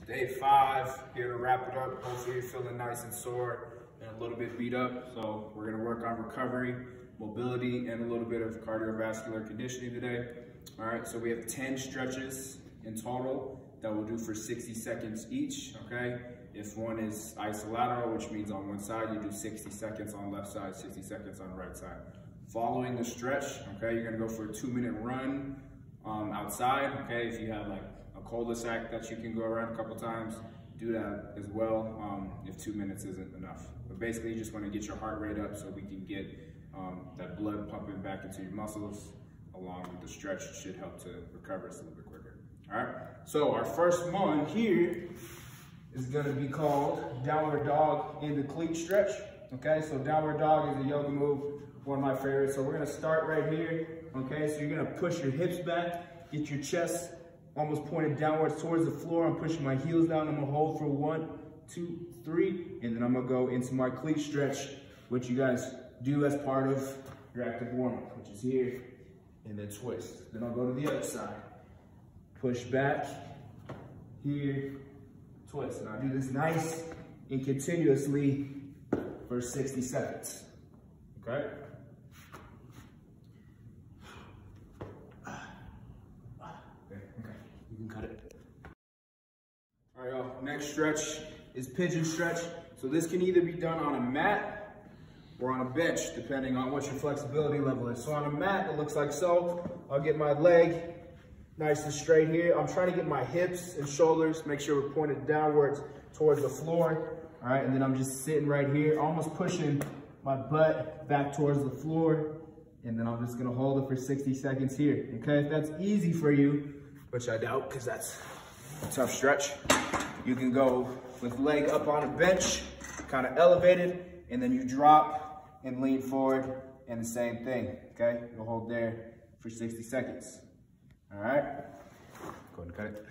Day 5, here to wrap it up. Hopefully you're feeling nice and sore and a little bit beat up. So we're gonna work on recovery, mobility, and a little bit of cardiovascular conditioning today. All right, so we have 10 stretches in total that we'll do for 60 seconds each, okay? If one is isolateral, which means on one side, you do 60 seconds on the left side, 60 seconds on the right side. Following the stretch, okay, you're gonna go for a 2-minute run outside, okay? If you have like a cul-de-sac that you can go around a couple times, do that as well if 2 minutes isn't enough. But basically, you just wanna get your heart rate up so we can get that blood pumping back into your muscles along with the stretch. Should help to recover us a little bit quicker. All right, so our first one here is gonna be called downward dog in the cleat stretch. Okay, so downward dog is a yoga move, one of my favorites. So we're gonna start right here. Okay, so you're gonna push your hips back, get your chest almost pointed downwards towards the floor. I'm pushing my heels down. I'm gonna hold for 1, 2, 3, and then I'm gonna go into my cleat stretch, which you guys do as part of your active warm-up, which is here, and then twist. Then I'll go to the other side. Push back, here, twist. And I'll do this nice and continuously for 60 seconds, okay? Okay, you can cut it. All right, y'all, next stretch is pigeon stretch. So this can either be done on a mat or on a bench, depending on what your flexibility level is. So on a mat, it looks like so. I'll get my leg nice and straight here. I'm trying to get my hips and shoulders, make sure we're pointed downwards towards the floor. All right, and then I'm just sitting right here, almost pushing my butt back towards the floor. And then I'm just gonna hold it for 60 seconds here, okay? If that's easy for you, which I doubt, because that's a tough stretch, you can go with leg up on a bench, kind of elevated, and then you drop and lean forward, and the same thing, okay? You'll hold there for 60 seconds. All right, go ahead and cut it.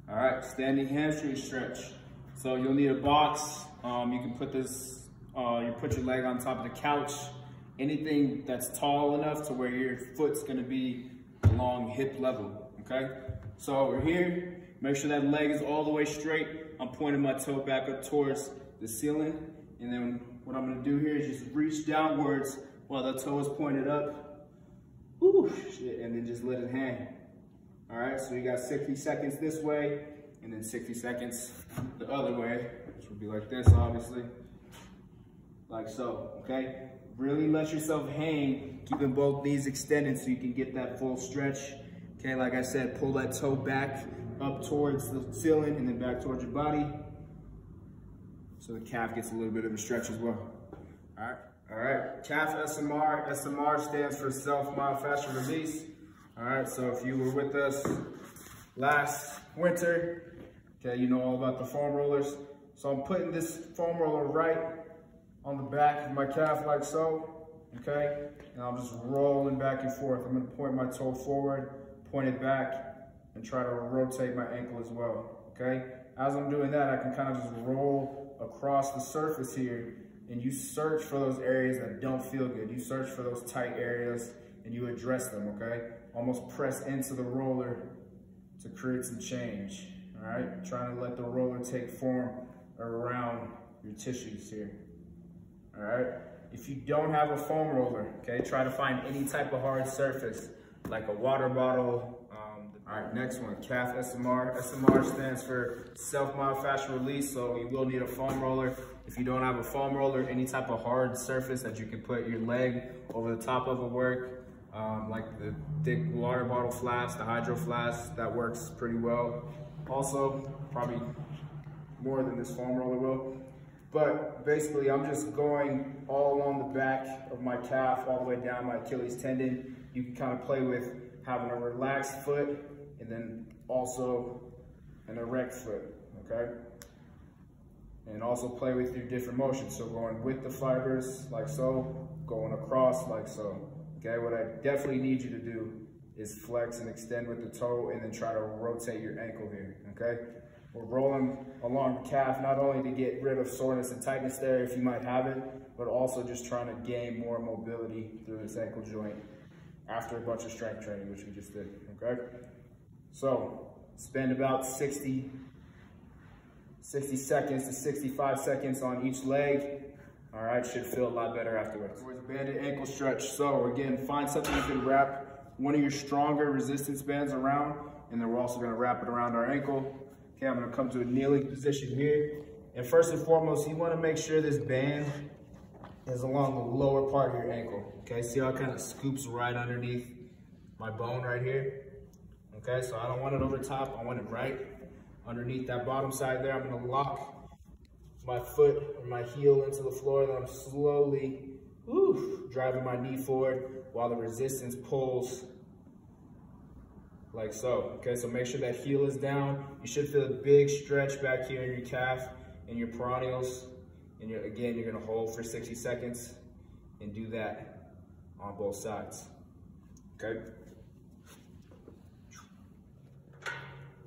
All right, standing hamstring stretch. So you'll need a box. You can put this, you put your leg on top of the couch, anything that's tall enough to where your foot's gonna be along hip level, okay? So we're here, make sure that leg is all the way straight. I'm pointing my toe back up towards the ceiling. And then what I'm gonna do here is just reach downwards while the toe is pointed up. Ooh, shit, and then just let it hang. All right, so you got 60 seconds this way, and then 60 seconds the other way, which would be like this, obviously. Like so, okay? Really let yourself hang, keeping both knees extended so you can get that full stretch. Okay, like I said, pull that toe back up towards the ceiling and then back towards your body. So the calf gets a little bit of a stretch as well. All right. All right, calf SMR. SMR stands for self-myofascial release. All right, so if you were with us last winter, okay, you know all about the foam rollers. So I'm putting this foam roller right on the back of my calf like so, okay? And I'm just rolling back and forth. I'm gonna point my toe forward, point it back, and try to rotate my ankle as well, okay? As I'm doing that, I can kind of just roll across the surface here, and you search for those areas that don't feel good. You search for those tight areas and you address them, okay? Almost press into the roller to create some change, all right? Trying to let the roller take form around your tissues here, all right? If you don't have a foam roller, okay, try to find any type of hard surface, like a water bottle. All right, next one, calf SMR. SMR stands for self-myofascial release, so you will need a foam roller. If you don't have a foam roller, any type of hard surface that you can put your leg over the top of will work, like the thick water bottle flask, the hydro flask, that works pretty well. Also, probably more than this foam roller will. But basically, I'm just going all along the back of my calf, all the way down my Achilles tendon. You can kind of play with having a relaxed foot and then also an erect foot, okay? And also play with your different motions. So going with the fibers like so, going across like so, okay? What I definitely need you to do is flex and extend with the toe and then try to rotate your ankle here, okay? We're rolling along the calf, not only to get rid of soreness and tightness there if you might have it, but also just trying to gain more mobility through this ankle joint after a bunch of strength training, which we just did, okay? So spend about 60 60 seconds to 65 seconds on each leg. All right, should feel a lot better afterwards. Banded ankle stretch. So again, find something you can wrap one of your stronger resistance bands around, and then we're also gonna wrap it around our ankle. Okay, I'm gonna come to a kneeling position here. And first and foremost, you wanna make sure this band is along the lower part of your ankle. Okay, see how it kind of scoops right underneath my bone right here? Okay, so I don't want it over top, I want it right underneath that bottom side there. I'm gonna lock my foot or my heel into the floor, then I'm slowly driving my knee forward while the resistance pulls like so. Okay, so make sure that heel is down. You should feel a big stretch back here in your calf and your peroneals. And again, you're gonna hold for 60 seconds and do that on both sides, okay?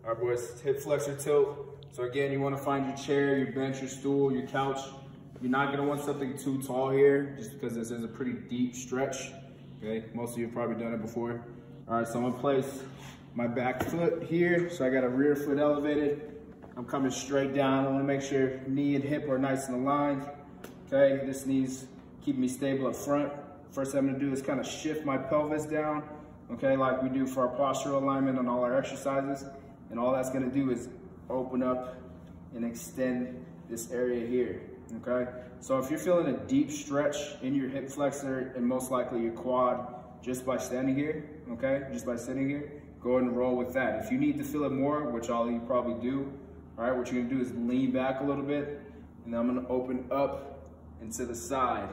All right, boys, hip flexor tilt. So again, you wanna find your chair, your bench, your stool, your couch. You're not gonna want something too tall here, just because this is a pretty deep stretch, okay? Most of you have probably done it before. All right, so I'm gonna place my back foot here. So I got a rear foot elevated. I'm coming straight down. I wanna make sure knee and hip are nice and aligned, okay? This knee's keeping me stable up front. First thing I'm gonna do is kind of shift my pelvis down, okay? Like we do for our postural alignment on all our exercises. And all that's gonna do is open up and extend this area here, okay? So if you're feeling a deep stretch in your hip flexor and most likely your quad just by standing here, okay? Just by sitting here, go ahead and roll with that. If you need to feel it more, which all of you probably do, all right, what you're gonna do is lean back a little bit, and then I'm gonna open up and to the side,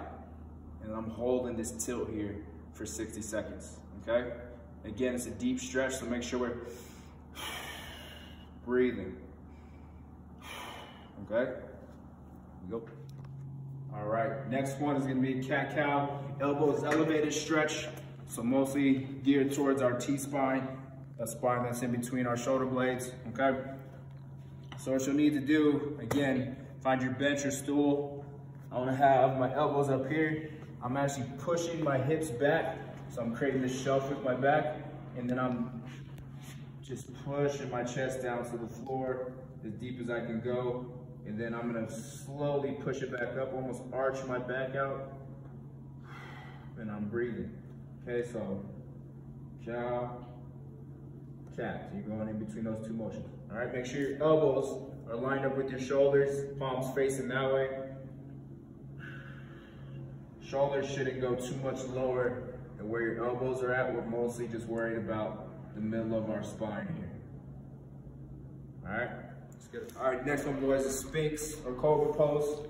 and I'm holding this tilt here for 60 seconds, okay? Again, it's a deep stretch, so make sure we're breathing, okay? Here we go. All right, next one is gonna be a CatCow. Elbows elevated stretch, so mostly geared towards our T-spine, a spine that's in between our shoulder blades, okay? So what you'll need to do, again, find your bench or stool. I wanna have my elbows up here. I'm actually pushing my hips back, so I'm creating this shelf with my back, and then I'm just pushing my chest down to the floor as deep as I can go, and then I'm gonna slowly push it back up, almost arch my back out, and I'm breathing. Okay, so cow, cat. So you're going in between those two motions. All right, make sure your elbows are lined up with your shoulders, palms facing that way. Shoulders shouldn't go too much lower than where your elbows are at. We're mostly just worried about the middle of our spine here. All right, let's get it. All right, next one, boys, is Sphinx or Cobra pose.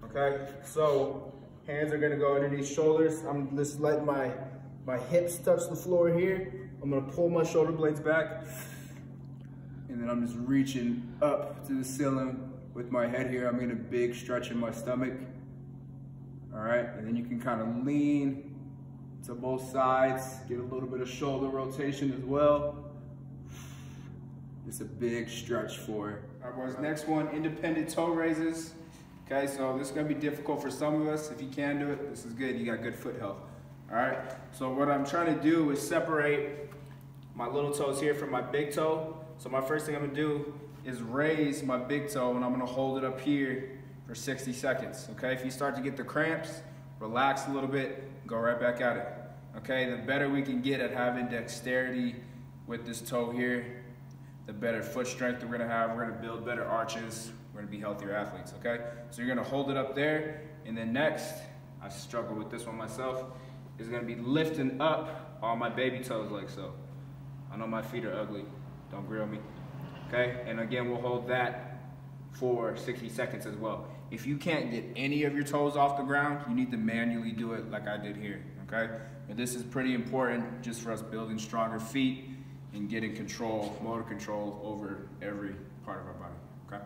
Okay, so hands are gonna go underneath shoulders. I'm just letting my hips touch the floor here. I'm gonna pull my shoulder blades back, and then I'm just reaching up to the ceiling with my head here. I'm getting a big stretch in my stomach. All right, and then you can kind of lean to both sides, get a little bit of shoulder rotation as well. Just a big stretch for it. All right, boys, next one, independent toe raises. Okay, so this is gonna be difficult for some of us. If you can do it, this is good. You got good foot health. All right, so what I'm trying to do is separate my little toes here from my big toe. So my first thing I'm gonna do is raise my big toe, and I'm gonna hold it up here for 60 seconds, okay? If you start to get the cramps, relax a little bit, go right back at it, okay? The better we can get at having dexterity with this toe here, the better foot strength we're gonna have. We're gonna build better arches. We're gonna be healthier athletes, okay? So you're gonna hold it up there, and then next, I struggle with this one myself, is gonna be lifting up all my baby toes like so. I know my feet are ugly, don't grill me, okay? And again, we'll hold that for 60 seconds as well. If you can't get any of your toes off the ground, you need to manually do it like I did here, okay? And this is pretty important just for us building stronger feet and getting control, motor control over every part of our body, okay?